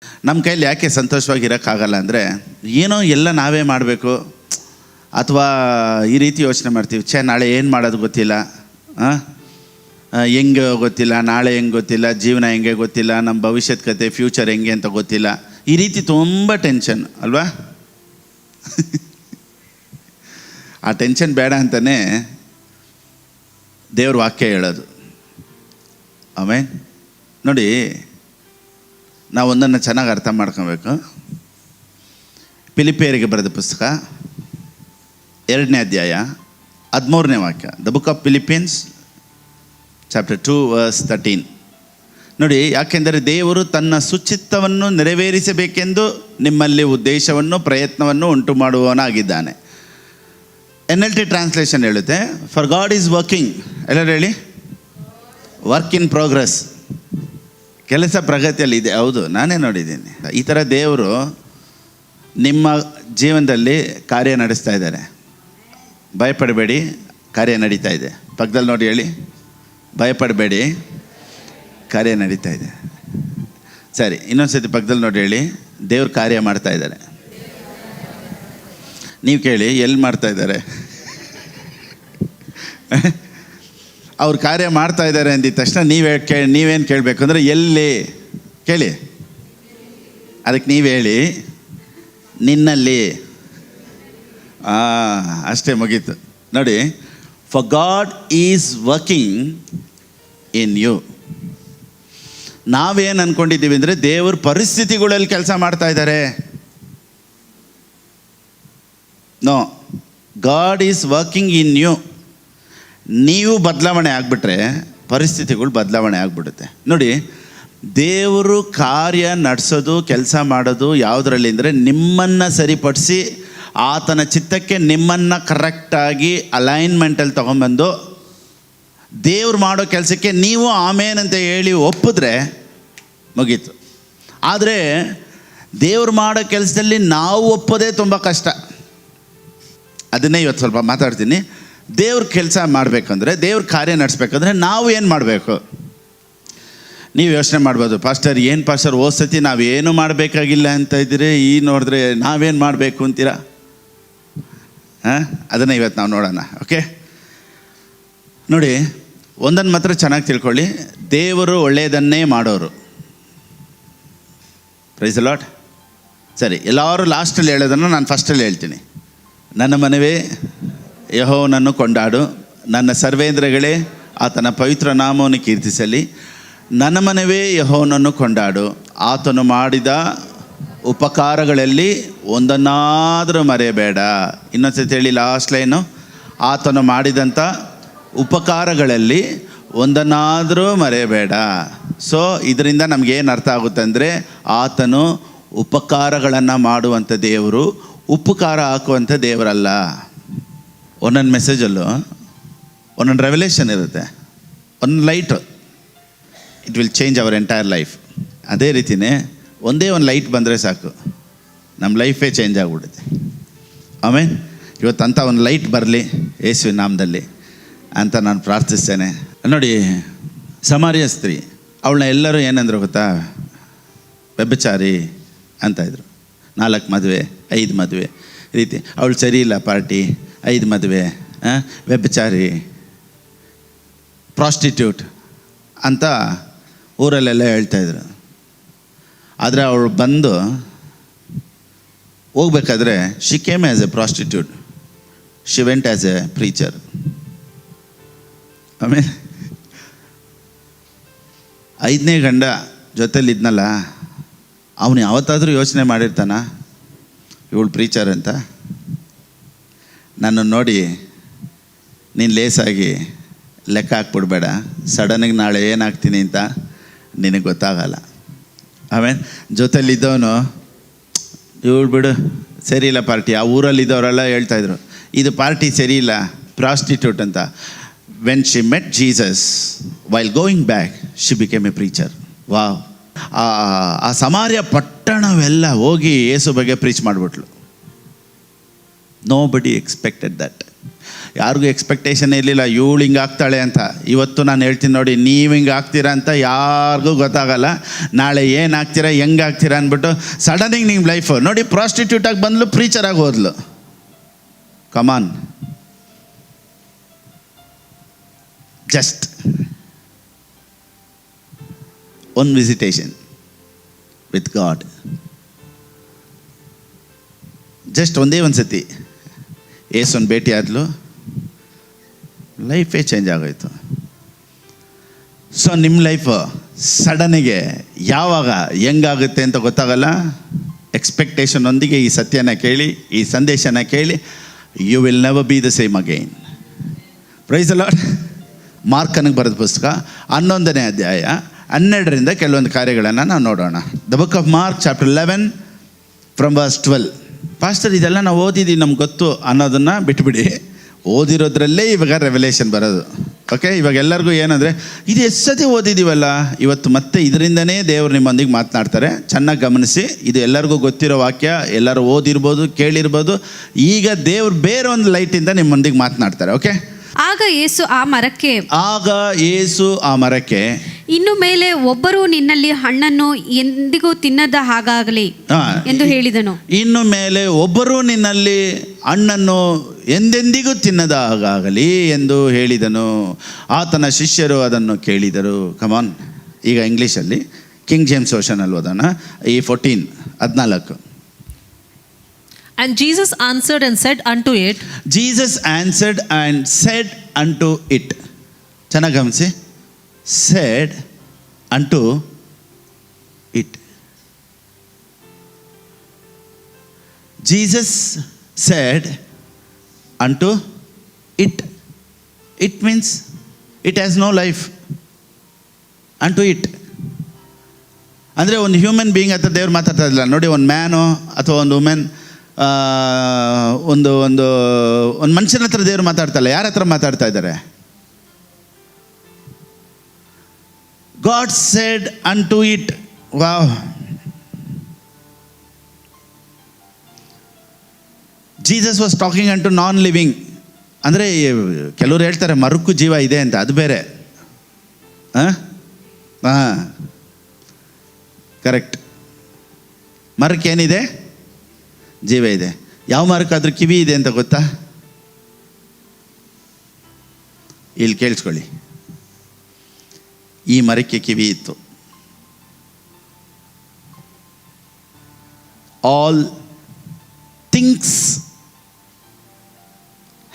ನಮ್ಮ ಕೈಲಿ ಯಾಕೆ ಸಂತೋಷವಾಗಿರೋಕ್ಕಾಗಲ್ಲ ಅಂದರೆ, ಏನೋ ಎಲ್ಲ ನಾವೇ ಮಾಡಬೇಕು, ಅಥವಾ ಈ ರೀತಿ ಯೋಚನೆ ಮಾಡ್ತೀವಿ, ನಾಳೆ ಏನು ಮಾಡೋದು ಗೊತ್ತಿಲ್ಲ, ಹೆಂಗೆ ಗೊತ್ತಿಲ್ಲ, ನಾಳೆ ಹೆಂಗೆ ಗೊತ್ತಿಲ್ಲ, ಜೀವನ ಹೆಂಗೆ ಗೊತ್ತಿಲ್ಲ, ನಮ್ಮ ಭವಿಷ್ಯದ ಕತೆ ಫ್ಯೂಚರ್ ಹೆಂಗೆ ಅಂತ ಗೊತ್ತಿಲ್ಲ. ಈ ರೀತಿ ತುಂಬ ಟೆನ್ಷನ್ ಅಲ್ವಾ? ಆ ಟೆನ್ಷನ್ ಬೇಡ ಅಂತಲೇ ದೇವ್ರ ವಾಕ್ಯ ಹೇಳೋದು. ಆಮೇಲೆ ನೋಡಿ, ನಾವು ಒಂದನ್ನು ಚೆನ್ನಾಗಿ ಅರ್ಥ ಮಾಡ್ಕೊಬೇಕು. ಫಿಲಿಪಿಯರಿಗೆ ಬರೆದ ಪುಸ್ತಕ 2ನೇ ಅಧ್ಯಾಯ 13ನೇ ವಾಕ್ಯ. The book of Philippians chapter 2 verse 13. ನೋಡಿ, ಯಾಕೆಂದರೆ ದೇವರು ತನ್ನ ಸುಚಿತ್ತವನ್ನು ನೆರವೇರಿಸಬೇಕೆಂದು ನಿಮ್ಮಲ್ಲಿ ಉದ್ದೇಶವನ್ನು ಪ್ರಯತ್ನವನ್ನು ಉಂಟು ಮಾಡುವವನಾಗಿದ್ದಾನೆ. NLT ಟ್ರಾನ್ಸ್ಲೇಷನ್ ಹೇಳುತ್ತೆ, ಫಾರ್ ಗಾಡ್ ಈಸ್ ವರ್ಕಿಂಗ್, ಎಲ್ಲರೂ ಹೇಳಿ, ವರ್ಕ್ ಇನ್ ಪ್ರೋಗ್ರೆಸ್. ಕೆಲಸ ಪ್ರಗತಿಯಲ್ಲಿ ಇದೆ. ಹೌದು, ನಾನೇ ನೋಡಿದ್ದೀನಿ. ಈ ಥರ ದೇವರು ನಿಮ್ಮ ಜೀವನದಲ್ಲಿ ಕಾರ್ಯ ನಡೆಸ್ತಾ ಇದ್ದಾರೆ. ಭಯಪಡಬೇಡಿ, ಕಾರ್ಯ ನಡೀತಾ ಇದೆ. ಪಕ್ಕದಲ್ಲಿ ನೋಡಿ ಹೇಳಿ, ಭಯಪಡಬೇಡಿ, ಕಾರ್ಯ ನಡೀತಾ ಇದೆ. ಸರಿ, ಇನ್ನೊಂದು ಸತಿ ಪಕ್ಕದಲ್ಲಿ ನೋಡಿ ಹೇಳಿ, ದೇವ್ರು ಕಾರ್ಯ ಮಾಡ್ತಾ ಇದ್ದಾರೆ. ನೀವು ಕೇಳಿ, ಎಲ್ಲಿ ಮಾಡ್ತಾ ಇದ್ದಾರೆ? ಅವ್ರು ಕಾರ್ಯ ಮಾಡ್ತಾ ಇದ್ದಾರೆ ಅಂದಿದ ತಕ್ಷಣ ನೀವೇನು ಕೇಳಬೇಕು ಅಂದರೆ, ಎಲ್ಲಿ ಕೇಳಿ. ಅದಕ್ಕೆ ನೀವು ಹೇಳಿ, ನಿನ್ನಲ್ಲಿ. ಅಷ್ಟೇ, ಮುಗೀತು. ನೋಡಿ, for God is working in you. ನಾವೇನು ಅಂದ್ಕೊಂಡಿದ್ದೀವಿ ಅಂದರೆ, ದೇವ್ರ ಪರಿಸ್ಥಿತಿಗಳಲ್ಲಿ ಕೆಲಸ ಮಾಡ್ತಾ ಇದ್ದಾರೆ. No, God is working in you. ನೀವು ಬದಲಾವಣೆ ಆಗಿಬಿಟ್ರೆ ಪರಿಸ್ಥಿತಿಗಳು ಬದಲಾವಣೆ ಆಗಿಬಿಡುತ್ತೆ. ನೋಡಿ, ದೇವರು ಕಾರ್ಯ ನಡೆಸೋದು, ಕೆಲಸ ಮಾಡೋದು ಯಾವುದರಲ್ಲಿ ಅಂದರೆ, ನಿಮ್ಮನ್ನು ಸರಿಪಡಿಸಿ ಆತನ ಚಿತ್ತಕ್ಕೆ ನಿಮ್ಮನ್ನು ಕರೆಕ್ಟಾಗಿ ಅಲೈನ್ಮೆಂಟಲ್ಲಿ ತೊಗೊಂಬಂದು ದೇವ್ರು ಮಾಡೋ ಕೆಲಸಕ್ಕೆ ನೀವು ಆಮೇನಂತ ಹೇಳಿ ಒಪ್ಪಿದ್ರೆ ಮುಗೀತು. ಆದರೆ ದೇವ್ರು ಮಾಡೋ ಕೆಲಸದಲ್ಲಿ ನಾವು ಒಪ್ಪೋದೇ ತುಂಬ ಕಷ್ಟ. ಅದನ್ನೇ ಇವತ್ತು ಸ್ವಲ್ಪ ಮಾತಾಡ್ತೀನಿ. ದೇವ್ರ ಕೆಲಸ ಮಾಡಬೇಕಂದ್ರೆ, ದೇವ್ರ ಕಾರ್ಯ ನಡೆಸ್ಬೇಕಂದ್ರೆ ನಾವು ಏನು ಮಾಡಬೇಕು? ನೀವು ಯೋಚನೆ ಮಾಡ್ಬೋದು, ಪಾಸ್ಟರ್ ಏನು ಪಾಸ್ಟರ್ ಸತಿ ನಾವೇನು ಮಾಡಬೇಕಾಗಿಲ್ಲ ಅಂತ ಇದ್ದೀರಿ, ಈ ನೋಡಿದ್ರೆ ನಾವೇನು ಮಾಡಬೇಕು ಅಂತೀರಾ? ಅದನ್ನು ಇವತ್ತು ನಾವು ನೋಡೋಣ. ಓಕೆ, ನೋಡಿ, ಒಂದನ್ನು ಮಾತ್ರ ಚೆನ್ನಾಗಿ ತಿಳ್ಕೊಳ್ಳಿ, ದೇವರು ಒಳ್ಳೆಯದನ್ನೇ ಮಾಡೋರು. Praise the Lord. ಸರಿ, ಎಲ್ಲರೂ ಲಾಸ್ಟಲ್ಲಿ ಹೇಳೋದನ್ನು ನಾನು ಫಸ್ಟಲ್ಲಿ ಹೇಳ್ತೀನಿ. ನನ್ನ ಮನವೇ ಯೆಹೋವನನ್ನು ಕೊಂಡಾಡು, ನನ್ನ ಸರ್ವೇಂದ್ರಗಳೇ ಆತನ ಪವಿತ್ರ ನಾಮವನ್ನು ಕೀರ್ತಿಸಲಿ. ನನ್ನ ಮನವೇ ಯೆಹೋವನನ್ನು ಕೊಂಡಾಡು, ಆತನು ಮಾಡಿದ ಉಪಕಾರಗಳಲ್ಲಿ ಒಂದನ್ನಾದರೂ ಮರೆಯಬೇಡ. ಇನ್ನೊಂದ್ಸತಿ ಹೇಳಿ, ಲಾಸ್ಟ್ ಲೈನು, ಆತನು ಮಾಡಿದಂಥ ಉಪಕಾರಗಳಲ್ಲಿ ಒಂದನ್ನಾದರೂ ಮರೆಯಬೇಡ. ಸೊ ಇದರಿಂದ ನಮಗೇನು ಅರ್ಥ ಆಗುತ್ತೆ ಅಂದರೆ, ಆತನು ಉಪಕಾರಗಳನ್ನು ಮಾಡುವಂಥ ದೇವರು, ಉಪಕಾರ ಹಾಕುವಂಥ ದೇವರಲ್ಲ. ಒಂದೊಂದು ಮೆಸೇಜಲ್ಲೂ ಒಂದೊಂದು ರೆವಲ್ಯೂಷನ್ ಇರುತ್ತೆ, ಒಂದು light, it will change our entire life. ಅದೇ ರೀತಿಯೇ ಒಂದೇ ಒಂದು ಲೈಟ್ ಬಂದರೆ ಸಾಕು, ನಮ್ಮ ಲೈಫೇ ಚೇಂಜ್ ಆಗಿಬಿಡುತ್ತೆ. ಆಮೇಲೆ ಇವತ್ತಂಥ ಒಂದು ಲೈಟ್ ಬರಲಿ ಯೇಸುವಿನ ನಾಮದಲ್ಲಿ ಅಂತ ನಾನು ಪ್ರಾರ್ಥಿಸ್ತೇನೆ. ನೋಡಿ, ಸಮಾರ್ಯ ಸ್ತ್ರೀ, ಅವಳನ್ನ ಎಲ್ಲರೂ ಏನಂದ್ರು ಗೊತ್ತಾ? ವ್ಯಭಿಚಾರಿ ಅಂತ ಇದ್ರು. 4 ಮದುವೆ, 5 ಮದುವೆ ರೀತಿ. ಅವಳು ಸರಿ ಇಲ್ಲ, ಪಾರ್ಟಿ, 5 ಮದುವೆ, ವ್ಯಭಿಚಾರಿ, ಪ್ರಾಸ್ಟಿಟ್ಯೂಟ್ ಅಂತ ಊರಲ್ಲೆಲ್ಲ ಹೇಳ್ತಾಯಿದ್ರು. ಆದರೆ ಅವಳು ಬಂದು ಹೋಗ್ಬೇಕಾದ್ರೆ, she came as A prostitute, she went as A preacher. ಆಮೇಲೆ 5ನೇ ಗಂಡ ಜೊತೆಲಿದ್ನಲ್ಲ, ಅವನು ಯಾವತ್ತಾದರೂ ಯೋಚನೆ ಮಾಡಿರ್ತಾನ ಇವಳು ಪ್ರೀಚರ್ ಅಂತ? ನನ್ನನ್ನು ನೋಡಿ ನೀನು ಲೇಸಾಗಿ ಲೆಕ್ಕ ಹಾಕ್ಬಿಡ್ಬೇಡ, ಸಡನ್ನಾಗಿ ನಾಳೆ ಏನಾಗ್ತೀನಿ ಅಂತ ನಿನಗೆ ಗೊತ್ತಾಗಲ್ಲ. ಆಮೇಲೆ ಜೊತೆಲಿದ್ದವನು, ಇವಳು ಬಿಡು ಸರಿ ಇಲ್ಲ ಪಾರ್ಟಿ. ಆ ಊರಲ್ಲಿದ್ದವರೆಲ್ಲ ಹೇಳ್ತಾಯಿದ್ರು, ಇದು ಪಾರ್ಟಿ ಸರಿ ಇಲ್ಲ, ಪ್ರಾಸ್ಟಿಟ್ಯೂಟ್ ಅಂತ. When she met Jesus while going back, she became A preacher. Wow! ಆ ಸಮಾರ್ಯ ಪಟ್ಟಣವೆಲ್ಲ ಹೋಗಿ ಯೇಸು ಬಗ್ಗೆ ಪ್ರೀಚ್ ಮಾಡಿಬಿಟ್ಲು. ನೋ ಬಡಿ ಎಕ್ಸ್ಪೆಕ್ಟೆಡ್ ದಟ್. ಯಾರಿಗೂ ಎಕ್ಸ್ಪೆಕ್ಟೇಷನ್ ಇರಲಿಲ್ಲ ಇವಳು ಹಿಂಗೆ ಆಗ್ತಾಳೆ ಅಂತ. ಇವತ್ತು ನಾನು ಹೇಳ್ತೀನಿ ನೋಡಿ, ನೀವು ಹಿಂಗೆ ಆಗ್ತೀರಾ ಅಂತ ಯಾರಿಗೂ ಗೊತ್ತಾಗಲ್ಲ. ನಾಳೆ ಏನು ಆಗ್ತೀರಾ, ಹೆಂಗೆ ಆಗ್ತೀರಾ ಅಂದ್ಬಿಟ್ಟು ಸಡನ್ನಿಗೆ ನಿಮ್ಮ ಲೈಫು ನೋಡಿ, ಪ್ರಾಸ್ಟಿಟ್ಯೂಟಾಗಿ ಬಂದಳು, ಪ್ರೀಚರಾಗಿ ಹೋದ್ಲು. Come on, just one visitation with God. Just ಒಂದೇ ಒಂದು ಸತಿ ಏಸೊಂದು ಭೇಟಿ ಆದಲು, ಲೈಫೇ ಚೇಂಜ್ ಆಗೋಯ್ತು. ಸೊ ನಿಮ್ಮ ಲೈಫು ಸಡನ್ನಿಗೆ ಯಾವಾಗ ಹೆಂಗಾಗುತ್ತೆ ಅಂತ ಗೊತ್ತಾಗಲ್ಲ. ಎಕ್ಸ್ಪೆಕ್ಟೇಷನ್ ಒಂದಿಗೆ ಈ ಸತ್ಯನ ಕೇಳಿ, ಈ ಸಂದೇಶನ ಕೇಳಿ, you will never be the same again. Praise the Lord. ಮಾರ್ಕನಿಗೆ ಬರೆದ ಪುಸ್ತಕ 11ನೇ ಅಧ್ಯಾಯ 12ರಿಂದ ಕೆಲವೊಂದು ಕಾರ್ಯಗಳನ್ನು ನಾವು ನೋಡೋಣ. The book of Mark chapter 11 from verse 12. Pastor ಇದೆಲ್ಲ ನಾವು ಓದಿದ್ದೀವಿ ನಮ್ಗೆ ಗೊತ್ತು ಅನ್ನೋದನ್ನು ಬಿಟ್ಬಿಡಿ, ಓದಿರೋದ್ರಲ್ಲೇ ಇವಾಗ ರೆವಲೇಷನ್ ಬರೋದು. ಓಕೆ, ಇವಾಗ ಎಲ್ಲರಿಗೂ ಏನಂದರೆ ಇದು ಎಷ್ಟು ಸತಿ ಓದಿದ್ದೀವಲ್ಲ, ಇವತ್ತು ಮತ್ತೆ ಇದರಿಂದನೇ ದೇವರು ನಿಮ್ಮೊಂದಿಗೆ ಮಾತನಾಡ್ತಾರೆ. ಚೆನ್ನಾಗಿ ಗಮನಿಸಿ, ಇದು ಎಲ್ಲರಿಗೂ ಗೊತ್ತಿರೋ ವಾಕ್ಯ, ಎಲ್ಲರೂ ಓದಿರ್ಬೋದು, ಕೇಳಿರ್ಬೋದು. ಈಗ ದೇವ್ರು ಬೇರೆ ಒಂದು ಲೈಟಿಂದ ನಿಮ್ಮೊಂದಿಗೆ ಮಾತನಾಡ್ತಾರೆ. ಓಕೆ, ಆಗ ಯೇಸು ಆ ಮರಕ್ಕೆ ಇನ್ನು ಮೇಲೆ ಒಬ್ಬರು ನಿನ್ನಲ್ಲಿ ಹಣ್ಣನ್ನು ಎಂದಿಗೂ ತಿನ್ನದ ಹಾಗಾಗಲಿ ಎಂದು ಹೇಳಿದನು. ಇನ್ನು ಮೇಲೆ ಒಬ್ಬರು ನಿನ್ನಲ್ಲಿ ಹಣ್ಣನ್ನು ಎಂದೆಂದಿಗೂ ತಿನ್ನದ ಹಾಗಾಗಲಿ ಎಂದು ಹೇಳಿದನು. ಆತನ ಶಿಷ್ಯರು ಅದನ್ನು ಕೇಳಿದರು. ಕಮಾನ್, ಈಗ ಇಂಗ್ಲೀಷಲ್ಲಿ ಕಿಂಗ್ ಜೇಮ್ಸ್ ವರ್ಷನಲ್ಲಿ ಓದೋಣ. ಈ 14. And Jesus answered and said unto it. Jesus answered and said unto it. ಚೆನ್ನಾಗಿ ಗಮನಿಸಿ, said unto it. Jesus said unto it. It means it has no life. Unto it ಅಂದರೆ ಒಂದು ಹ್ಯೂಮನ್ ಬೀಯಿಂಗ್ ಹತ್ರ ದೇವ್ರು ಮಾತಾಡ್ತಾ ಇದ್ದಿಲ್ಲ ನೋಡಿ. ಒಂದು ಮ್ಯಾನು ಅಥವಾ ಒಂದು ವುಮೆನ್, ಒಂದು ಒಂದು ಒಂದು ಮನುಷ್ಯನ ಹತ್ರ ದೇವರು ಮಾತಾಡ್ತಲ್ಲ, ಯಾರ ಹತ್ರ ಮಾತಾಡ್ತಾ ಇದ್ದಾರೆ? ಗಾಡ್ ಸೆಡ್ ಅಂಟು it. Wow, Jesus was talking ಅಂಟು ನಾನ್ ಲಿವಿಂಗ್. ಅಂದರೆ ಕೆಲವರು ಹೇಳ್ತಾರೆ ಮರಕ್ಕೂ ಜೀವ ಇದೆ ಅಂತ, ಅದು ಬೇರೆ. ಹಾಂ, ಕರೆಕ್ಟ್. ಮರಕ್ಕೇನಿದೆ? ಜೀವ ಇದೆ. ಯಾವ ಮರಕ್ಕಾದ್ರೂ ಕಿವಿ ಇದೆ ಅಂತ ಗೊತ್ತಾ? ಇಲ್ಲಿ ಕೇಳಿಸ್ಕೊಳ್ಳಿ, ಈ ಮರಕ್ಕೆ ಕಿವಿ ಇತ್ತು. All things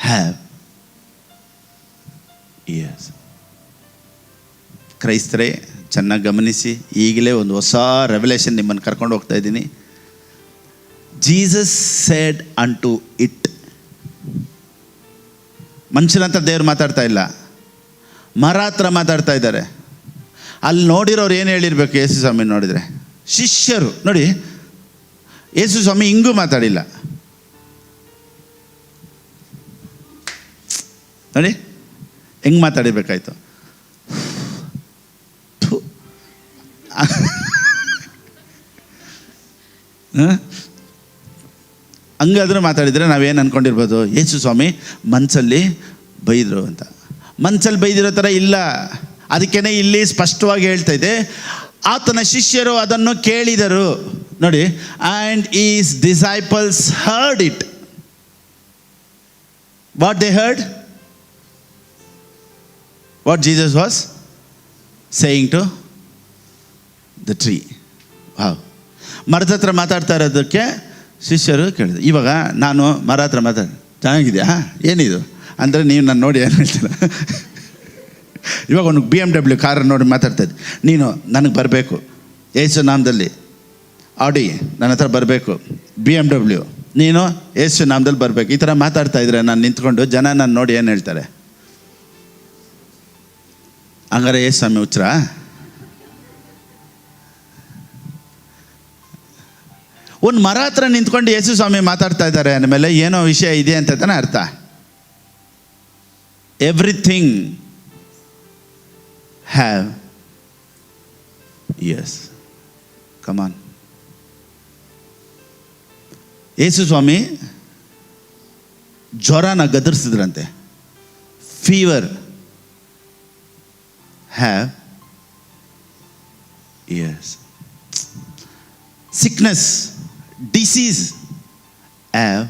have ears. ಕ್ರೈಸ್ತರೇ ಚೆನ್ನಾಗಿ ಗಮನಿಸಿ, ಈಗಲೇ ಒಂದು ಹೊಸ ರೆವಲೇಷನ್ ನಿಮ್ಮನ್ನು ಕರ್ಕೊಂಡು ಹೋಗ್ತಾ ಇದ್ದೀನಿ. ಜೀಸಸ್ ಸೆಡ್ ಅಂಟು ಇಟ್. ಮನುಷ್ಯನ ಹತ್ರ ದೇವ್ರು ಮಾತಾಡ್ತಾ ಇಲ್ಲ, ಮರ ಹತ್ರ ಮಾತಾಡ್ತಾ ಇದ್ದಾರೆ. ಅಲ್ಲಿ ನೋಡಿರೋರು ಏನು ಹೇಳಿರ್ಬೇಕು? ಯೇಸು ಸ್ವಾಮಿ ನೋಡಿದರೆ ಶಿಷ್ಯರು ನೋಡಿ, ಯೇಸು ಸ್ವಾಮಿ ಹಿಂಗೂ ಮಾತಾಡಿಲ್ಲ ನೋಡಿ, ಹೆಂಗೆ ಮಾತಾಡಿರ್ಬೇಕಾಯ್ತು. ಹಂಗಾದ್ರೂ ಮಾತಾಡಿದರೆ ನಾವೇನು ಅಂದ್ಕೊಂಡಿರ್ಬೋದು? ಯೇಸು ಸ್ವಾಮಿ ಮನಸ್ಸಲ್ಲಿ ಬೈದರು ಅಂತ. ಮನಸ್ಸಲ್ಲಿ ಬೈದಿರೋ ಥರ ಇಲ್ಲ. ಅದಕ್ಕೇ ಇಲ್ಲಿ ಸ್ಪಷ್ಟವಾಗಿ ಹೇಳ್ತಾ ಇದೆ, ಆತನ ಶಿಷ್ಯರು ಅದನ್ನು ಕೇಳಿದರು ನೋಡಿ. And his disciples heard it. What they heard? What Jesus was saying to the tree. Wow, ಮರದ ಹತ್ರ ಮಾತಾಡ್ತಾ ಇರೋದಕ್ಕೆ ಶಿಷ್ಯರು ಕೇಳಿದ್ರು. ಇವಾಗ ನಾನು ಮರ ಹತ್ರ ಚೆನ್ನಾಗಿದೆಯಾ ಏನಿದು ಅಂದರೆ ನೀವು ನಾನು ನೋಡಿ ಏನು ಹೇಳ್ತೀರ? ಇವಾಗ ಒಂದು BMW ಕಾರ್ ನೋಡಿ ಮಾತಾಡ್ತಾಯಿದ್ದೆ, ನೀನು ನನಗೆ ಬರಬೇಕು ಯೇಸು ನಾಮದಲ್ಲಿ, ಆಡಿ ನನ್ನ ಹತ್ರ ಬರಬೇಕು, BMW ನೀನು ಯೇಸು ನಾಮದಲ್ಲಿ ಬರಬೇಕು, ಈ ಥರ ಮಾತಾಡ್ತಾ ಇದ್ರೆ ನಾನು ನಿಂತ್ಕೊಂಡು ಜನ ನಾನು ನೋಡಿ ಏನು ಹೇಳ್ತಾರೆ? ಹಂಗಾರೆ ಯೇಸು ಸ್ವಾಮಿ ಹುಚ್ಚರ? ಒಂದು ಮರ ಹತ್ರ ನಿಂತ್ಕೊಂಡು ಯೇಸು ಸ್ವಾಮಿ ಮಾತಾಡ್ತಾ ಇದ್ದಾರೆ ಅಂದಮೇಲೆ ಏನೋ ವಿಷಯ ಇದೆ ಅಂತ ತಾನೇ ಅರ್ಥ. Everything have ears. Come on, Yesu ಸ್ವಾಮಿ ಜ್ವರನ ಗದರಿಸಿದ್ರಂತೆ. Fever have ears. Sickness, disease have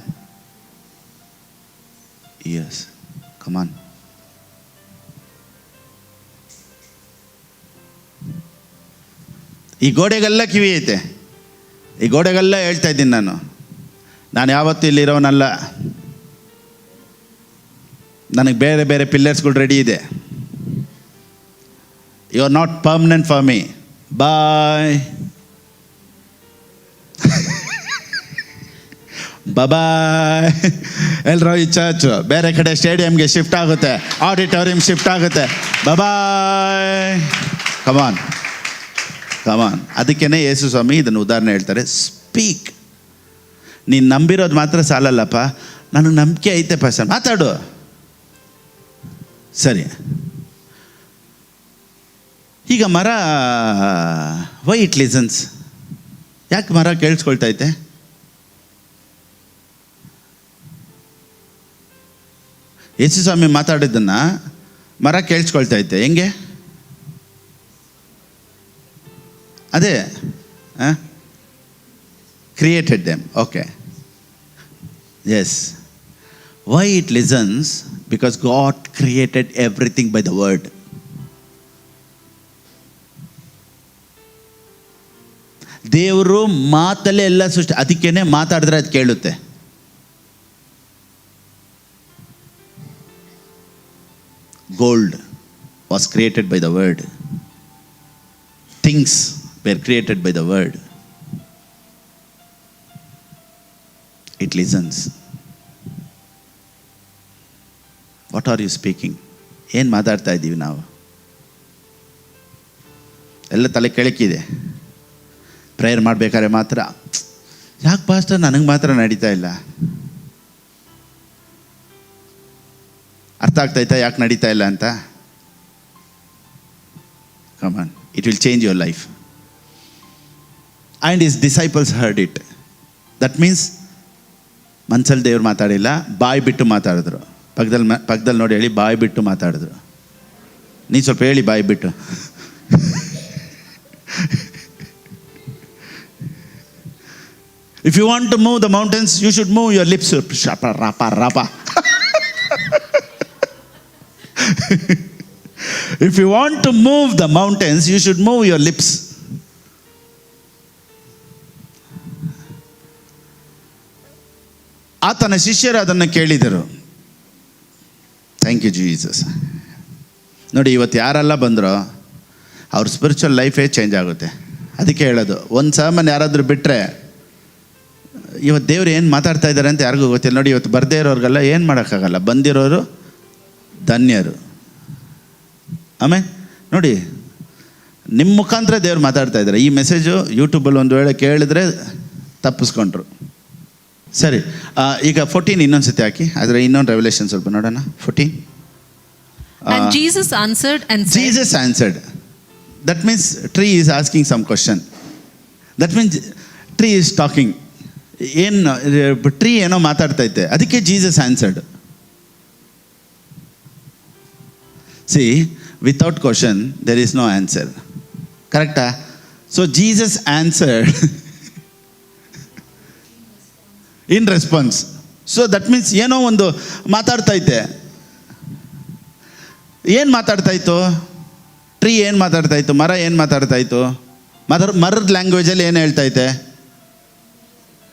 ears. Come on. ಈ ಗೋಡೆಗೆಲ್ಲ ಕಿವಿ ಐತೆ. ಈ ಗೋಡೆಗೆಲ್ಲ ಹೇಳ್ತಾ ಇದ್ದೀನಿ ನಾನು ಯಾವತ್ತೂ ಇಲ್ಲಿರೋನಲ್ಲ. ನನಗೆ ಬೇರೆ ಬೇರೆ ಪಿಲ್ಲರ್ಸ್ಗಳು ರೆಡಿ ಇದೆ. You are not permanent for me. Bye bye. ಎಲ್ಲರೂ ಈ ಚರ್ಚ್ ಬೇರೆ ಕಡೆ ಸ್ಟೇಡಿಯಂಗೆ ಶಿಫ್ಟ್ ಆಗುತ್ತೆ, ಆಡಿಟೋರಿಯಂ ಶಿಫ್ಟ್ ಆಗುತ್ತೆ. ಬಾಯ್. ಕಮಾನ್ ಕಮಾನ್. ಅದಕ್ಕೇ ಯೇಸು ಸ್ವಾಮಿ ಇದನ್ನು ಉದಾಹರಣೆ ಹೇಳ್ತಾರೆ. ಸ್ಪೀಕ್. ನೀನು ನಂಬಿರೋದು ಮಾತ್ರ ಸಾಲಲ್ಲಪ್ಪ, ನನಗೆ ನಂಬಿಕೆ ಐತೆ ಸರ್, ಮಾತಾಡು. ಸರಿ, ಈಗ ಮರ ವೈ ಇಟ್ ಲಿಸನ್ಸ್? ಯಾಕೆ ಮರ ಕೇಳಿಸ್ಕೊಳ್ತೈತೆ? ಯೇಸು ಸ್ವಾಮಿ ಮಾತಾಡಿದ್ದನ್ನು ಮರ ಕೇಳಿಸ್ಕೊಳ್ತೈತೆ. ಹೆಂಗೆ? ಅದೇ created them. Okay, yes. Why it listens? Because God created everything by the word. ದೇವರು ಮಾತಲ್ಲೇ ಎಲ್ಲ ಸೃಷ್ಟಿ. ಅದಕ್ಕೇನೆ ಮಾತಾಡಿದ್ರೆ ಅದು ಕೇಳುತ್ತೆ. Gold was created by the word. Things were created by the word. It listens. What are you speaking? ಏನು ಮಾತಾಡ್ತಾ ಇದ್ದೀವಿ ನಾವು? ಎಲ್ಲ ತಲೆ ಕೆಳಕಿದೆ. ಪ್ರೇಯರ್ ಮಾಡಬೇಕಾದ್ರೆ ಮಾತ್ರ, ಯಾಕೆ ಪಾಸ್ಟರ್ ನನಗೆ ಮಾತ್ರ ನಡೀತಾ ಇಲ್ಲ? ಅರ್ಥ ಆಗ್ತಾಯ್ತಾ ಯಾಕೆ ನಡೀತಾ ಇಲ್ಲ ಅಂತ? Come on, it will change your life. And his disciples heard it. That means ಮನ್ಸಲ್ಲಿ ದೇವ್ರು ಮಾತಾಡಿಲ್ಲ, ಬಾಯಿ ಬಿಟ್ಟು ಮಾತಾಡಿದ್ರು. ಪಕ್ಕದಲ್ಲಿ ನೋಡಿ ಹೇಳಿ, ಬಾಯಿ ಬಿಟ್ಟು ಮಾತಾಡಿದ್ರು. ನೀನು ಸ್ವಲ್ಪ ಹೇಳಿ ಬಾಯಿ ಬಿಟ್ಟು. If you want to move the mountains, you should move your lips. Rapa, rapa, rapa. If you want to move the mountains, you should move your lips. ಆತನ ಶಿಷ್ಯರು ಅದನ್ನು ಕೇಳಿದರು. Thank you Jesus. ನೋಡಿ, ಇವತ್ತು ಯಾರೆಲ್ಲ ಬಂದರೋ ಅವ್ರ ಸ್ಪಿರಿಚುವಲ್ ಲೈಫೇ ಚೇಂಜ್ ಆಗುತ್ತೆ. ಅದಕ್ಕೆ ಹೇಳೋದು, ಒಂದು ಸರ್ಮನ್ ಯಾರಾದರೂ ಬಿಟ್ಟರೆ ಇವತ್ತು ದೇವ್ರು ಏನು ಮಾತಾಡ್ತಾ ಇದ್ದಾರೆ ಅಂತ ಯಾರಿಗೂ ಗೊತ್ತಿಲ್ಲ. ನೋಡಿ, ಇವತ್ತು ಬರದೇ ಇರೋರಿಗೆಲ್ಲ ಏನು ಮಾಡೋಕ್ಕಾಗಲ್ಲ, ಬಂದಿರೋರು ಧನ್ಯರು. ಆಮೇಲೆ ನೋಡಿ, ನಿಮ್ಮ ಮುಖಾಂತರ ದೇವ್ರು ಮಾತಾಡ್ತಾ ಇದ್ದಾರೆ. ಈ ಮೆಸೇಜು ಯೂಟ್ಯೂಬಲ್ಲಿ ಒಂದು ವೇಳೆ ಕೇಳಿದ್ರೆ ತಪ್ಪಿಸ್ಕೊಂಡ್ರು. ಸರಿ, ಈಗ 14 ಇನ್ನೊಂದು ಸತಿ ಹಾಕಿ, ಆದರೆ ಇನ್ನೊಂದು ರೆವಲ್ಯೂಷನ್ ಸ್ವಲ್ಪ ನೋಡೋಣ. 14. And Jesus answered and said. Jesus answered. That means tree is asking some question. That means tree is talking. ಏನು ಟ್ರೀ ಏನೋ ಮಾತಾಡ್ತೈತೆ, ಅದಕ್ಕೆ Jesus answered. See, without question there is no answer. ಕರೆಕ್ಟಾ? So Jesus answered in response. So that means ಏನೋ ಒಂದು ಮಾತಾಡ್ತೈತೆ. ಏನು ಮಾತಾಡ್ತಾಯಿತ್ತು? Tree ಏನು ಮಾತಾಡ್ತಾಯಿತ್ತು? ಮರ ಏನು ಮಾತಾಡ್ತಾಯಿತ್ತು? ಮರದ ಲ್ಯಾಂಗ್ವೇಜಲ್ಲಿ ಏನು ಹೇಳ್ತೈತೆ?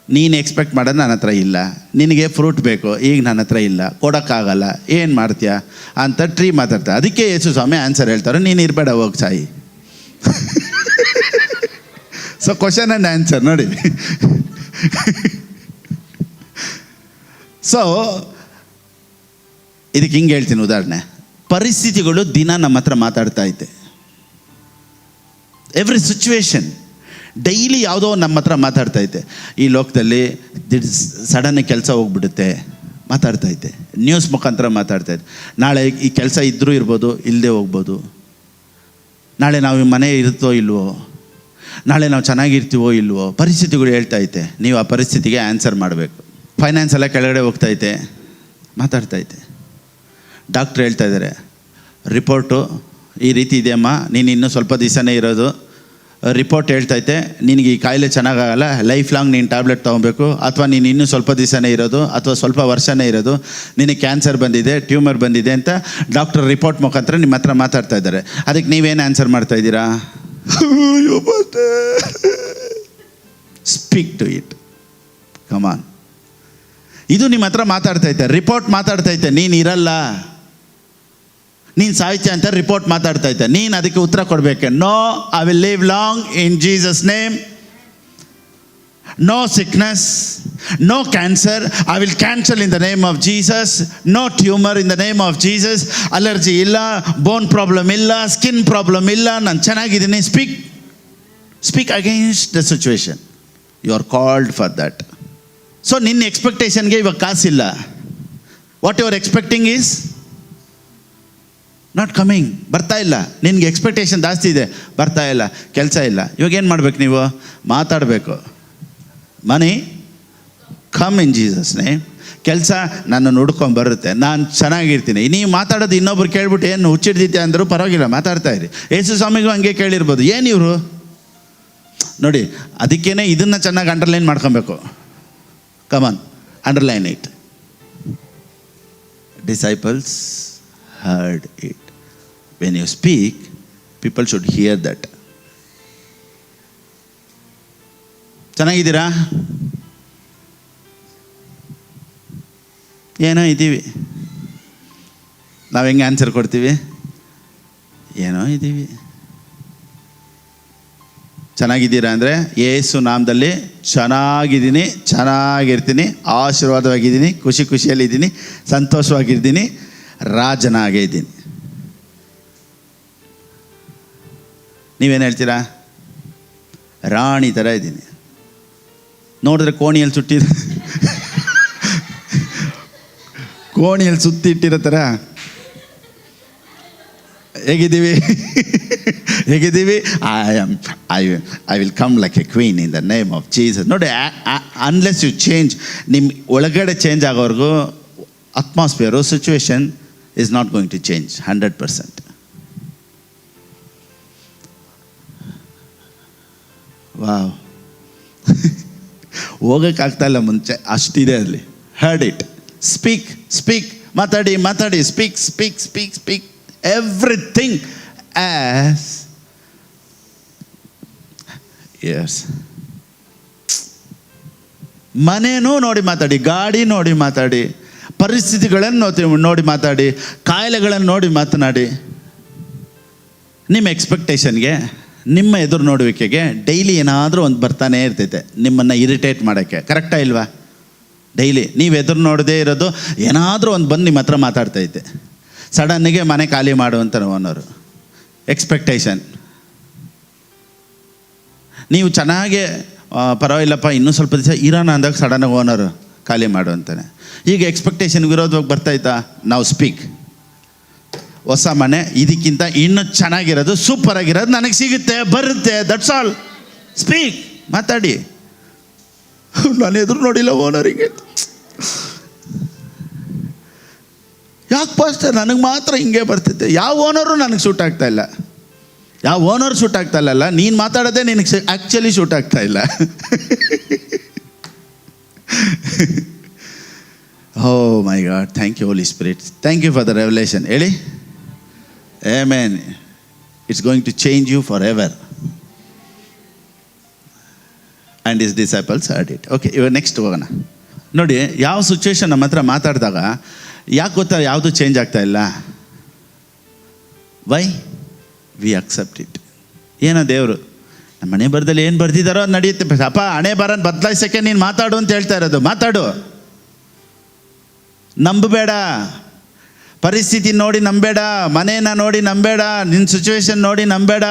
ನೀನು ಎಕ್ಸ್ಪೆಕ್ಟ್ ಮಾಡೋದು ನನ್ನ ಹತ್ರ ಇಲ್ಲ, ನಿನಗೆ ಫ್ರೂಟ್ ಬೇಕು, ಈಗ ನನ್ನ ಹತ್ರ ಇಲ್ಲ, ಕೊಡೋಕ್ಕಾಗಲ್ಲ, ಏನು ಮಾಡ್ತೀಯಾ ಅಂತ ಟ್ರೀ ಮಾತಾಡ್ತಾ. ಅದಕ್ಕೆ ಯೇಸು ಸ್ವಾಮಿ ಆನ್ಸರ್ ಹೇಳ್ತಾರೆ, ನೀನು ಇರಬೇಡ, ಹೋಗಿ Sai. So question and answer ನೋಡಿ. ಸೊ ಇದಕ್ಕೆ ಹಿಂಗೆ ಹೇಳ್ತೀನಿ ಉದಾಹರಣೆ. ಪರಿಸ್ಥಿತಿಗಳು ದಿನ ನಮ್ಮ ಹತ್ರ ಮಾತಾಡ್ತಾ ಐತೆ. ಎವ್ರಿ ಸಿಚುವೇಶನ್ ಡೈಲಿ ಯಾವುದೋ ನಮ್ಮ ಹತ್ರ ಮಾತಾಡ್ತೈತೆ. ಈ ಲೋಕದಲ್ಲಿ ಸಡನ್ ಕೆಲಸ ಹೋಗ್ಬಿಡುತ್ತೆ, ಮಾತಾಡ್ತೈತೆ. ನ್ಯೂಸ್ ಮುಖಾಂತರ ಮಾತಾಡ್ತೈತೆ. ನಾಳೆ ಈ ಕೆಲಸ ಇದ್ದರೂ ಇರ್ಬೋದು, ಇಲ್ಲದೆ ಹೋಗ್ಬೋದು. ನಾಳೆ ನಾವು ಮನೆ ಇರುತ್ತೋ ಇಲ್ವೋ, ನಾಳೆ ನಾವು ಚೆನ್ನಾಗಿರ್ತೀವೋ ಇಲ್ವೋ, ಪರಿಸ್ಥಿತಿಗಳು ಹೇಳ್ತೈತೆ. ನೀವು ಆ ಪರಿಸ್ಥಿತಿಗೆ ಆನ್ಸರ್ ಮಾಡಬೇಕು. ಫೈನಾನ್ಸ್ ಎಲ್ಲ ಕೆಳಗಡೆ ಹೋಗ್ತೈತೆ, ಮಾತಾಡ್ತೈತೆ. ಡಾಕ್ಟ್ರ್ ಹೇಳ್ತಾ ಇದ್ದಾರೆ, ರಿಪೋರ್ಟು ಈ ರೀತಿ ಇದೆಯಮ್ಮ, ನೀನು ಇನ್ನೂ ಸ್ವಲ್ಪ ದಿವಸನೇ ಇರೋದು. ರಿಪೋರ್ಟ್ ಹೇಳ್ತೈತೆ ನಿನಗೆ ಈ ಕಾಯಿಲೆ ಚೆನ್ನಾಗಾಗಲ್ಲ, ಲೈಫ್ ಲಾಂಗ್ ನೀನು ಟ್ಯಾಬ್ಲೆಟ್ ತೊಗೊಬೇಕು, ಅಥವಾ ನೀನು ಇನ್ನೂ ಸ್ವಲ್ಪ ದಿವಸನೇ ಇರೋದು, ಅಥವಾ ಸ್ವಲ್ಪ ವರ್ಷನೇ ಇರೋದು, ನಿನಗೆ ಕ್ಯಾನ್ಸರ್ ಬಂದಿದೆ, ಟ್ಯೂಮರ್ ಬಂದಿದೆ ಅಂತ ಡಾಕ್ಟರ್ ರಿಪೋರ್ಟ್ ಮುಖಾಂತರ ನಿಮ್ಮ ಹತ್ರ ಮಾತಾಡ್ತಾ ಇದ್ದಾರೆ. ಅದಕ್ಕೆ ನೀವೇನು ಆನ್ಸರ್ ಮಾಡ್ತಾಯಿದ್ದೀರಾ? ಸ್ಪೀಕ್ ಟು ಇಟ್, ಕಮಾನ್. ಇದು ನಿಮ್ಮ ಹತ್ರ ಮಾತಾಡ್ತೈತೆ, ರಿಪೋರ್ಟ್ ಮಾತಾಡ್ತೈತೆ, ನೀನು ಇರಲ್ಲ, ನೀನು ಸಾಹಿತ್ಯ ಅಂತ ರಿಪೋರ್ಟ್ ಮಾತಾಡ್ತೈತೆ. ನೀನು ಅದಕ್ಕೆ ಉತ್ತರ ಕೊಡಬೇಕು. No, I will live long in Jesus name. No sickness, no cancer, I will cancel in the name of Jesus. No tumour in the name of Jesus. Allergy ಇಲ್ಲ, ಬೋನ್ ಪ್ರಾಬ್ಲಮ್ ಇಲ್ಲ, skin problem ಇಲ್ಲ, ನಾನು ಚೆನ್ನಾಗಿದ್ದೀನಿ. Speak against the situation. You are called for that. So ನಿನ್ನ ಎಕ್ಸ್ಪೆಕ್ಟೇಷನ್ಗೆ ಇವಾಗ ಕಾಸಿಲ್ಲ. What you are expecting is not coming. ಬರ್ತಾ ಇಲ್ಲ. ನಿನಗೆ ಎಕ್ಸ್ಪೆಕ್ಟೇಷನ್ ಜಾಸ್ತಿ ಇದೆ, ಬರ್ತಾ ಇಲ್ಲ. ಕೆಲಸ ಇಲ್ಲ. ಇವಾಗ ಏನು ಮಾಡ್ಬೇಕು? ನೀವು ಮಾತಾಡಬೇಕು. ಮನಿ ಕಮ್ ಇನ್ ಜೀಸಸ್ ನೇಮ್. ಕೆಲಸ ನನ್ನ ಹುಡ್ಕೊಂಬರುತ್ತೆ, ನಾನು ಚೆನ್ನಾಗಿರ್ತೀನಿ. ನೀವು ಮಾತಾಡೋದು ಇನ್ನೊಬ್ರು ಕೇಳ್ಬಿಟ್ಟು ಏನು ಹುಚ್ಚಿಡ್ದಿತ್ತೆ ಅಂದರೂ ಪರವಾಗಿಲ್ಲ, ಮಾತಾಡ್ತಾ ಇರಿ. ಯೇಸು ಸ್ವಾಮಿಗೂ ಹಂಗೆ ಕೇಳಿರ್ಬೋದು, ಏನು ಇವರು ನೋಡಿ. ಅದಕ್ಕೇ ಇದನ್ನು ಚೆನ್ನಾಗಿ ಅಂಡರ್ಲೈನ್ ಮಾಡ್ಕೊಬೇಕು. Come on, underline it. Disciples heard it. When you speak, people should hear that. ಚೆನ್ನಾಗಿದ್ದೀರಾ? ಏನೋ ಇದ್ದೀವಿ. ನಾವು ಹೆಂಗೆ ಆನ್ಸರ್ ಕೊಡ್ತೀವಿ? ಏನೋ ಇದ್ದೀವಿ. ಚೆನ್ನಾಗಿದ್ದೀರಾ ಅಂದರೆ, ಯೇಸು ನಾಮದಲ್ಲಿ ಚೆನ್ನಾಗಿದ್ದೀನಿ, ಚೆನ್ನಾಗಿರ್ತೀನಿ, ಆಶೀರ್ವಾದವಾಗಿದ್ದೀನಿ, ಖುಷಿಯಲ್ಲಿದ್ದೀನಿ, ಸಂತೋಷವಾಗಿರ್ತೀನಿ, ರಾಜನಾಗೇ ಇದ್ದೀನಿ. ನೀವೇನು ಹೇಳ್ತೀರಾ? ರಾಣಿ ಥರ ಇದ್ದೀನಿ. ನೋಡಿದ್ರೆ ಕೋಣಿಯಲ್ಲಿ ಸುತ್ತಿಟ್ಟಿರೋ ಥರ ಹೇಗಿದ್ದೀವಿ? I will come like a queen in the name of Jesus. ನೋಡಿ, ಅನ್ಲೆಸ್ ಯು ಚೇಂಜ್, ನಿಮ್ಮ ಒಳಗಡೆ ಚೇಂಜ್ ಆಗೋವರೆಗೂ atmosphere, situation is not going to change 100%. Wow. ಹೋಗೋಕ್ಕಾಗ್ತಾಯಿಲ್ಲ ಮುಂಚೆ, ಅಷ್ಟಿದೆ ಅಲ್ಲಿ. Heard it. ಸ್ಪೀಕ್, ಮಾತಾಡಿ, ಸ್ಪೀಕ್ ಎವ್ರಿಥಿಂಗ್ ಆಸ್ ಎಸ್. ಮನೇನೂ ನೋಡಿ ಮಾತಾಡಿ, ಗಾಡಿ ನೋಡಿ ಮಾತಾಡಿ, ಪರಿಸ್ಥಿತಿಗಳನ್ನು ನೋಡಿ ಮಾತಾಡಿ, ಕಾಯಿಲೆಗಳನ್ನು ನೋಡಿ ಮಾತನಾಡಿ. ನಿಮ್ಮ ಎಕ್ಸ್ಪೆಕ್ಟೇಷನ್ಗೆ, ನಿಮ್ಮ ಎದುರು ನೋಡುವಿಕೆಗೆ ಡೈಲಿ ಏನಾದರೂ ಒಂದು ಬರ್ತಾನೆ ಇರ್ತೈತೆ ನಿಮ್ಮನ್ನು ಇರಿಟೇಟ್ ಮಾಡೋಕ್ಕೆ. ಕರೆಕ್ಟಾ ಇಲ್ವಾ? ಡೈಲಿ ನೀವು ಎದುರು ನೋಡದೇ ಇರೋದು ಏನಾದರೂ ಒಂದು ಬಂದು ನಿಮ್ಮ ಹತ್ರ ಮಾತಾಡ್ತೈತೆ. ಸಡನ್ನಿಗೆ ಮನೆ ಖಾಲಿ ಮಾಡುವಂಥ ಅನ್ನೋರು ಎಕ್ಸ್ಪೆಕ್ಟೇಷನ್. ನೀವು ಚೆನ್ನಾಗೆ ಪರವಾಗಿಲ್ಲಪ್ಪ ಇನ್ನೂ ಸ್ವಲ್ಪ ದಿವಸ ಇರೋಣ ಅಂದಾಗ ಸಡನ್ನಾಗಿ ಓನರು ಖಾಲಿ ಮಾಡು ಅಂತಾನೆ. ಈಗ ಎಕ್ಸ್ಪೆಕ್ಟೇಷನ್ ವಿರೋಧವಾಗಿ ಬರ್ತಾಯ್ತಾ? ನಾವು ಸ್ಪೀಕ್. ಹೊಸ ಮನೆ ಇದಕ್ಕಿಂತ ಇನ್ನೂ ಚೆನ್ನಾಗಿರೋದು, ಸೂಪರ್ ಆಗಿರೋದು ನನಗೆ ಸಿಗುತ್ತೆ, ಬರುತ್ತೆ. That's all. ಸ್ಪೀಕ್, ಮಾತಾಡಿ. ನಾನು ಎದುರು ನೋಡಿಲ್ಲ ಓನರಿಗೆ. ಯಾಕೆ ಪಾಸ್ಟರ್ ನನಗೆ ಮಾತ್ರ ಹಿಂಗೆ ಬರ್ತಿದ್ದೆ? ಯಾವ ಓನರು ನನಗೆ ಸೂಟ್ ಆಗ್ತಾ ಇಲ್ಲ. ಯಾವ ಓನರ್ ಸೂಟ್ ಆಗ್ತಾ ಇಲ್ಲಲ್ಲ, ನೀನು ಮಾತಾಡೋದೇ ನಿನಗೆ ಆ್ಯಕ್ಚುಲಿ ಸೂಟ್ ಆಗ್ತಾ ಇಲ್ಲ. Oh my God, thank you Holy Spirit. Thank you for the revelation. Eli? Amen. It's going to change you forever. And his disciples heard it. Okay, ಇವಾಗ ನೆಕ್ಸ್ಟ್ ಹೋಗೋಣ. ನೋಡಿ, ಯಾವ ಸಿಚುವೇಶನ್ ನಮ್ಮ ಹತ್ರ ಮಾತಾಡಿದಾಗ ಯಾಕೆ ಗೊತ್ತಾ ಯಾವುದು ಚೇಂಜ್ ಆಗ್ತಾ ಇಲ್ಲ? Why we accept it. ಏನೋ ದೇವರು ನಮ್ಮ ಹಣೆ ಬರದಲ್ಲಿ ಏನು ಬರ್ದಿದ್ದಾರೋ ಅದು ನಡೆಯುತ್ತೆ. ಅಪ್ಪ, ಹಣೆ ಬರನ್ನು ಬದಲಾಯಿಸೋಕ್ಕೆ ನೀನು ಮಾತಾಡು ಅಂತ ಹೇಳ್ತಾ ಇರೋದು. ಮಾತಾಡು, ನಂಬಬೇಡ. ಪರಿಸ್ಥಿತಿ ನೋಡಿ ನಂಬೇಡ, ಮನೇನ ನೋಡಿ ನಂಬೇಡ, ನಿನ್ನ ಸಿಚುವೇಶನ್ ನೋಡಿ ನಂಬೇಡ.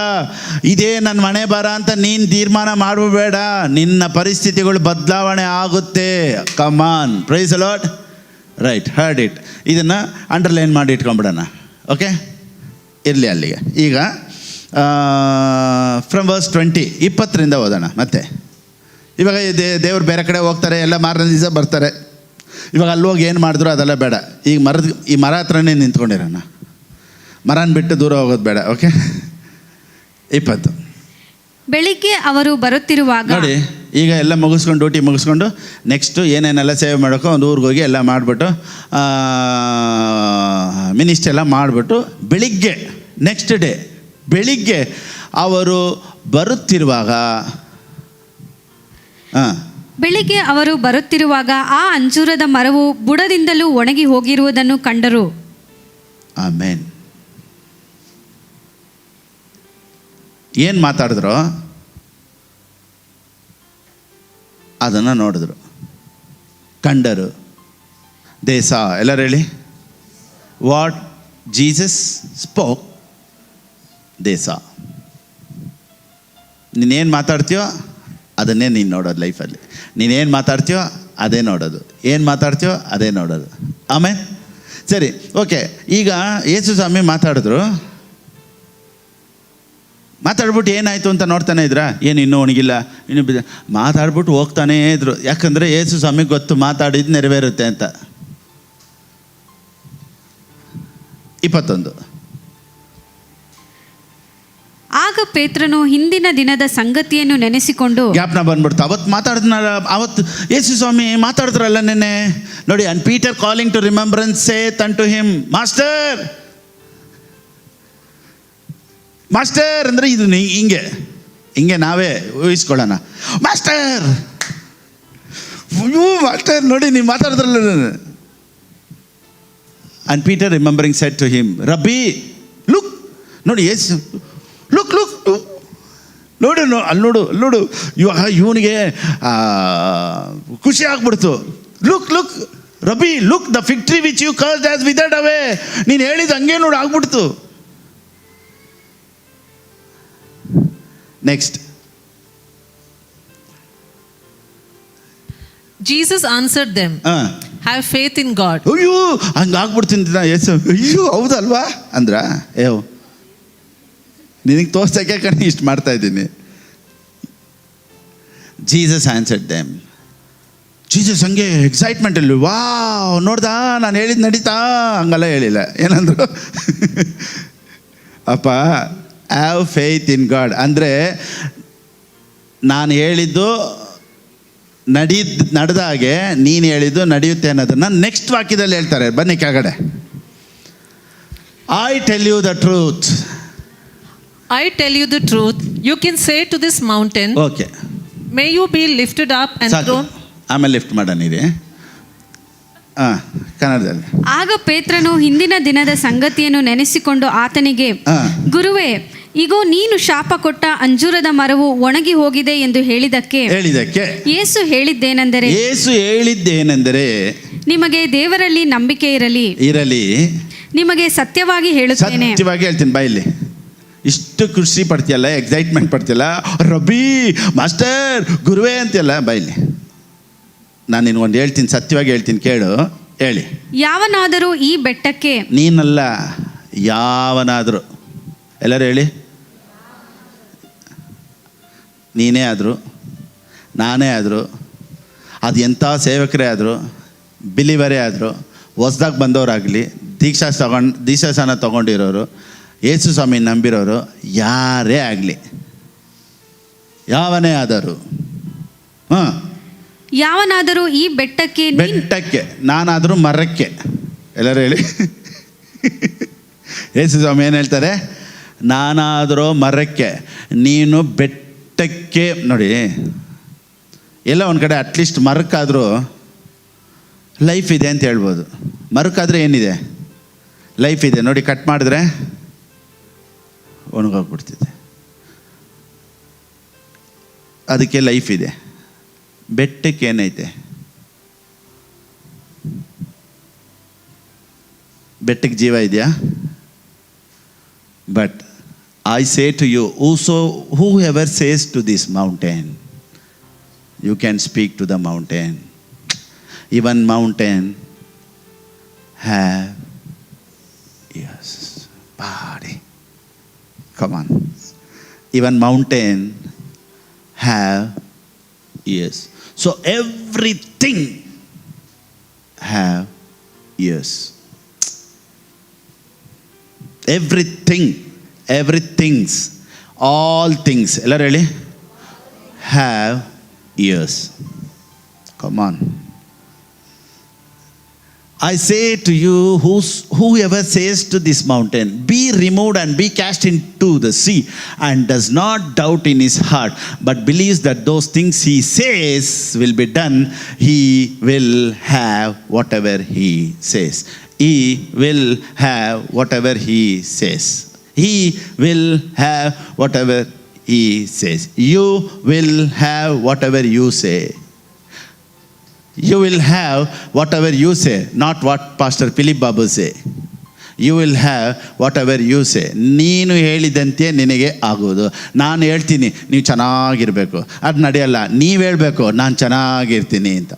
ಇದೇ ನನ್ನ ಮನೆ ಬರ ಅಂತ ನೀನು ತೀರ್ಮಾನ ಮಾಡಬೇಡ. ನಿನ್ನ ಪರಿಸ್ಥಿತಿಗಳು ಬದಲಾವಣೆ ಆಗುತ್ತೆ. Come on, praise the Lord. Right, heard it. ಇದನ್ನು ಅಂಡರ್ಲೈನ್ ಮಾಡಿ ಇಟ್ಕೊಂಡ್ಬಿಡೋಣ. ಓಕೆ, ಇರಲಿ ಅಲ್ಲಿಗೆ. ಈಗ ಫ್ರಮ್ ವರ್ಸ್ 20 ಓದೋಣ. ಮತ್ತೆ ಇವಾಗ ದೇವ್ರು ಬೇರೆ ಕಡೆ ಹೋಗ್ತಾರೆ, ಎಲ್ಲ ಮಾರನೇ ದಿವಸ ಬರ್ತಾರೆ. ಇವಾಗ ಅಲ್ಲಿ ಹೋಗಿ ಏನು ಮಾಡಿದ್ರು ಅದೆಲ್ಲ ಬೇಡ. ಈಗ ಈ ಮರ ಹತ್ರನೇ ನಿಂತ್ಕೊಂಡಿರೋಣ, ಮರನ ಬಿಟ್ಟು ದೂರ ಹೋಗೋದು ಬೇಡ. ಓಕೆ, 20. ಬೆಳಿಗ್ಗೆ ಅವರು ಬರುತ್ತಿರುವಾಗ ನೋಡಿ, ಈಗ ಎಲ್ಲ ಮುಗಿಸ್ಕೊಂಡು ಡ್ಯೂಟಿ ಮುಗಿಸ್ಕೊಂಡು ನೆಕ್ಸ್ಟು ಏನೇನೆಲ್ಲ ಸೇವೆ ಮಾಡೋಕ್ಕೋ ಒಂದು ಊರಿಗೆ ಹೋಗಿ ಎಲ್ಲ ಮಾಡಿಬಿಟ್ಟು ಮಿನಿಸ್ಟ್ರಿ ಎಲ್ಲ ಮಾಡಿಬಿಟ್ಟು ಬೆಳಿಗ್ಗೆ ನೆಕ್ಸ್ಟ್ ಡೇ ಬೆಳಿಗ್ಗೆ ಅವರು ಬರುತ್ತಿರುವಾಗ ಬೆಳಿಗ್ಗೆ ಅವರು ಬರುತ್ತಿರುವಾಗ ಆ ಅಂಜೂರದ ಮರವು ಬುಡದಿಂದಲೂ ಒಣಗಿ ಹೋಗಿರುವುದನ್ನು ಕಂಡರು. ಆಮೇನ್. ಏನು ಮಾತಾಡಿದ್ರು ಅದನ್ನು ನೋಡಿದ್ರು, ಕಂಡರು. ದೇಸ ಎಲ್ಲರೂ ಹೇಳಿ, ವಾಟ್ ಜೀಸಸ್ ಸ್ಪೋಕ್ ದೇಸ. ನೀನೇನು ಮಾತಾಡ್ತೀಯೋ ಅದನ್ನೇ ನೀನು ನೋಡೋದು ಲೈಫಲ್ಲಿ. ನೀನೇನು ಮಾತಾಡ್ತೀಯೋ ಅದೇ ನೋಡೋದು, ಏನು ಮಾತಾಡ್ತೀಯೋ ಅದೇ ನೋಡೋದು. ಆಮೇಲೆ ಸರಿ, ಓಕೆ. ಈಗ ಯೇಸು ಸ್ವಾಮಿ ಮಾತಾಡ್ಬಿಟ್ಟು ಏನಾಯಿತು ಅಂತ ನೋಡ್ತಾನೆ ಇದ್ರಾ? ಏನು ಇನ್ನೂ ಒಣಗಿಲ್ಲ, ಇನ್ನೂ ಮಾತಾಡ್ಬಿಟ್ಟು ಹೋಗ್ತಾನೇ ಇದ್ರು. ಯಾಕಂದರೆ ಯೇಸು ಸ್ವಾಮಿಗೆ ಗೊತ್ತು ಮಾತಾಡಿದ್ದು ನೆರವೇರುತ್ತೆ ಅಂತ. 21. ಆಗ ಪೇತ್ರನು ಹಿಂದಿನ ದಿನದ ಸಂಗತಿಯನ್ನು ನೆನೆಸಿಕೊಂಡು ಜ್ಞಾಪನ ಬಂದ್ಬಿಡ್ತು. ಅವತ್ತು ಮಾತಾಡಿದ್ನಲ್ಲ, ಅವತ್ತು ಯೇಸು ಸ್ವಾಮಿ ಮಾತಾಡಿದ್ರಲ್ಲ ನೆನ್ನೆ ನೋಡಿ. And Peter calling to remembrance saith unto him, master. Master ಅಂದರೆ ಇದು ಹಿಂಗೆ ನಾವೇ ಊಹಿಸ್ಕೊಳ್ಳೋಣ. ಮಾಸ್ಟರ್, ಮಾಸ್ಟರ್ ನೋಡಿ ನೀವು ಮಾತಾಡಿದ್ರಲ್ಲ. And Peter remembering said to him, rabbi look. ನೋಡಿ ಯೇಸು ಲುಕ್ ನೋಡು ಅಲ್ಲಿ ನೋಡು. ಇವಾಗ ಇವನಿಗೆ ಖುಷಿ ಆಗ್ಬಿಡ್ತು. Look rabbi look, the fig tree which you cursed has withered away. ನೀನು ಹೇಳಿದ ಹಂಗೆ ನೋಡು ಆಗ್ಬಿಡ್ತು. Next, Jesus answered them, have faith in God. ಅಯ್ಯೋ ಹಂಗಾಗ್ಬಿಡ್ತೀನಿ ಯೇಸು. ಅಯ್ಯೋ ಹೌದಲ್ವಾ ಅಂದ್ರ, ನಿನಗೆ ತೋರ್ಸಕ್ಕೆ ಕಣೆ ಇಷ್ಟು ಮಾಡ್ತಾ ಇದ್ದೀನಿ. Jesus answered them. ಜೀಸಸ್ ಹಂಗೆ ಎಕ್ಸೈಟ್ಮೆಂಟಲ್ಲಿ, ವಾವ್ ನೋಡ್ದಾ ನಾನು ಹೇಳಿದ್ದು ನಡೀತಾ, ಹಂಗೆಲ್ಲ ಹೇಳಿಲ್ಲ. ಏನಂದ್ರು, ಅಪ್ಪ ಹ್ಯಾವ್ ಫೇತ್ ಇನ್ ಗಾಡ್ ಅಂದರೆ ನಾನು ಹೇಳಿದ್ದು ನಡೆದ ಹಾಗೆ ನೀನು ಹೇಳಿದ್ದು ನಡೆಯುತ್ತೆ ಅನ್ನೋದನ್ನು ನೆಕ್ಸ್ಟ್ ವಾಕ್ಯದಲ್ಲಿ ಹೇಳ್ತಾರೆ. ಬನ್ನಿ ಕೆಳಗಡೆ. I tell you the truth. I tell you the truth, you can say to this mountain, okay, may you be lifted up and thrown. ಆಮೇಲೆ ಲಿಫ್ಟ್ ಮಾಡೋಣ ಇದೆ ಕನ್ನಡದಲ್ಲಿ. ಆಗ ಪೇತ್ರನು ಹಿಂದಿನ ದಿನದ ಸಂಗತಿಯನ್ನು ನೆನೆಸಿಕೊಂಡು ಆತನಿಗೆ, ಗುರುವೇ, ಈಗೋ ನೀನು ಶಾಪ ಕೊಟ್ಟ ಅಂಜೂರದ ಮರವು ಒಣಗಿ ಹೋಗಿದೆ ಎಂದು ಹೇಳಿದಕ್ಕೆ ಯೇಸು ಹೇಳಿದ್ದೇನೆಂದರೆ ನಿಮಗೆ ದೇವರಲ್ಲಿ ನಂಬಿಕೆ ಇರಲಿ. ನಿಮಗೆ ಸತ್ಯವಾಗಿ ಹೇಳ್ತೀನಿ ಬಾಯಲ್ಲಿ. ಇಷ್ಟು ಖುಷಿ ಪಡ್ತೀಯಲ್ಲ, ಎಕ್ಸೈಟ್ಮೆಂಟ್ ಪಡ್ತೀಯಲ್ಲ, ರಬ್ಬಿ ಮಾಸ್ಟರ್ ಗುರುವೇ ಅಂತೀಯಲ್ಲ, ಬಾಯಲ್ಲಿ ನಾನು ನಿನಗೊಂದು ಹೇಳ್ತೀನಿ, ಸತ್ಯವಾಗಿ ಹೇಳ್ತೀನಿ, ಕೇಳು. ಹೇಳಿ. ಯಾವನಾದರೂ ಈ ಬೆಟ್ಟಕ್ಕೆ, ನೀನಲ್ಲ ಯಾವನಾದರೂ, ಎಲ್ಲರೂ ಹೇಳಿ, ನೀನೇ ಆದರೂ ನಾನೇ ಆದರೂ, ಅದು ಎಂಥ ಸೇವಕರೇ ಆದರೂ, ಬಿಲಿವರೇ ಆದರೂ, ಹೊಸ್ದಾಗಿ ಬಂದವರಾಗಲಿ, ದೀಕ್ಷಾಸ್ಥಾನ ತೊಗೊಂಡಿರೋರು, ಯೇಸು ಸ್ವಾಮಿ ನಂಬಿರೋರು, ಯಾರೇ ಆಗಲಿ, ಯಾವನೇ ಆದರೂ, ಯಾವನಾದರೂ ಈ ಬೆಟ್ಟಕ್ಕೆ, ನಾನಾದರೂ ಮರಕ್ಕೆ, ಎಲ್ಲರೂ ಹೇಳಿ. ಯೇಸು ಸ್ವಾಮಿ ಏನು ಹೇಳ್ತಾರೆ? ನಾನಾದರೂ ಮರಕ್ಕೆ, ನೀನು ಬೆಟ್ಟಕ್ಕೆ. ನೋಡಿ, ಎಲ್ಲ ಒಂದು ಕಡೆ ಅಟ್ಲೀಸ್ಟ್ ಮರಕ್ಕಾದರೂ ಲೈಫ್ ಇದೆ ಅಂತ ಹೇಳ್ಬೋದು. ಮರಕ್ಕಾದರೆ ಏನಿದೆ? ಲೈಫ್ ಇದೆ. ನೋಡಿ, ಕಟ್ ಮಾಡಿದ್ರೆ ಒಣಗೋಗ್ಬಿಡ್ತಿದೆ, ಅದಕ್ಕೆ ಲೈಫ್ ಇದೆ. ಬೆಟ್ಟಕ್ಕೆ ಏನೈತೆ? ಬೆಟ್ಟಕ್ಕೆ ಜೀವ ಇದೆಯಾ? But I say to you, whoever says to this mountain, you can speak to the mountain. Even mountain have ears, body. Come on. Even mountain have ears. So everything have ears. Everything, all things, ಎಲ್ಲರೂ ಹೇಳಿ, have ears. Come on. I say to you, whoever says to this mountain, be removed and be cast into the sea, and does not doubt in his heart, but believes that those things he says will be done, he will have whatever he says. He will have whatever he says. He will have whatever he says. You will have whatever you say. You will have whatever you say, not what Pastor Philip Babu say. You will have whatever you say. ನೀನು ಹೇಳಿದಂತೆ ನಿನಗೆ ಆಗುವುದು. ನಾನು ಹೇಳ್ತೀನಿ ನೀವು ಚೆನ್ನಾಗಿರಬೇಕು, ಅದು ನಡೆಯಲ್ಲ. ನೀವು ಹೇಳಬೇಕು ನಾನು ಚೆನ್ನಾಗಿರ್ತೀನಿ ಅಂತ.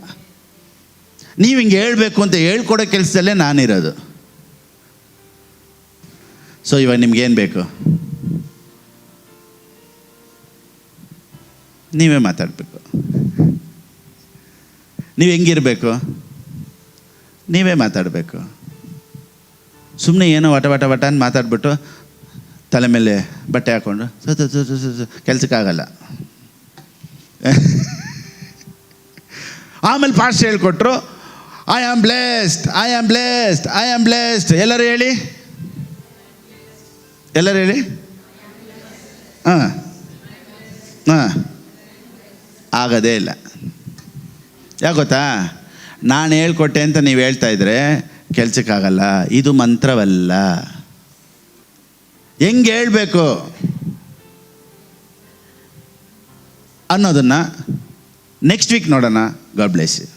ನೀವು ಹಿಂಗೆ ಹೇಳಬೇಕು ಅಂತ ಹೇಳ್ಕೊಡೋ ಕೆಲಸದಲ್ಲೇ ನಾನಿರೋದು. ಸೊ ಇವಾಗ ನಿಮ್ಗೇನು ಬೇಕು? ನೀವೇ ಮಾತಾಡಬೇಕು. ನೀವು ಹೆಂಗಿರಬೇಕು? ನೀವೇ ಮಾತಾಡಬೇಕು. ಸುಮ್ಮನೆ ಏನೋ ವಟ ಅಂತ ಮಾತಾಡ್ಬಿಟ್ಟು ತಲೆ ಮೇಲೆ ಬಟ್ಟೆ ಹಾಕ್ಕೊಂಡು ಕೆಲಸಕ್ಕಾಗಲ್ಲ. ಆಮೇಲೆ ಪಾಸ್ಟ್ ಹೇಳ್ಕೊಟ್ರು, ಐ ಆಮ್ ಬ್ಲೆಸ್ಡ್. ಎಲ್ಲರೂ ಹೇಳಿ, ಆಗೋದೇ ಇಲ್ಲ. ಯಾಕೆ ಗೊತ್ತಾ? ನಾನು ಹೇಳ್ಕೊಟ್ಟೆ ಅಂತ ನೀವು ಹೇಳ್ತಾ ಇದ್ರೆ ಕೆಲ್ಸಕ್ಕಾಗಲ್ಲ. ಇದು ಮಂತ್ರವಲ್ಲ. ಹೆಂಗೆ ಹೇಳಬೇಕು ಅನ್ನೋದನ್ನು ನೆಕ್ಸ್ಟ್ ವೀಕ್ ನೋಡೋಣ. God bless you.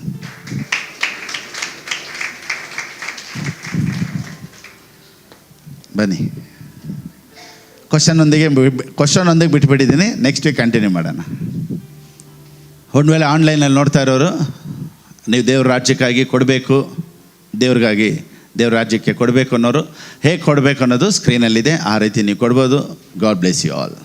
ಬನ್ನಿ, ಕ್ವಶನ್ ಒಂದಿಗೆ ಬಿಟ್ಬಿಟ್ಟಿದ್ದೀನಿ. ನೆಕ್ಸ್ಟ್ ವೀಕ್ ಕಂಟಿನ್ಯೂ ಮಾಡೋಣ. ಒಂದು ವೇಳೆ ಆನ್ಲೈನಲ್ಲಿ ನೋಡ್ತಾ ಇರೋರು, ನೀವು ದೇವ್ರ ರಾಜ್ಯಕ್ಕಾಗಿ ಕೊಡಬೇಕು, ದೇವ್ರ ರಾಜ್ಯಕ್ಕೆ ಕೊಡಬೇಕು ಅನ್ನೋರು ಹೇಗೆ ಕೊಡಬೇಕು ಅನ್ನೋದು ಸ್ಕ್ರೀನಲ್ಲಿದೆ. ಆ ರೀತಿ ನೀವು ಕೊಡ್ಬೋದು. God bless you all.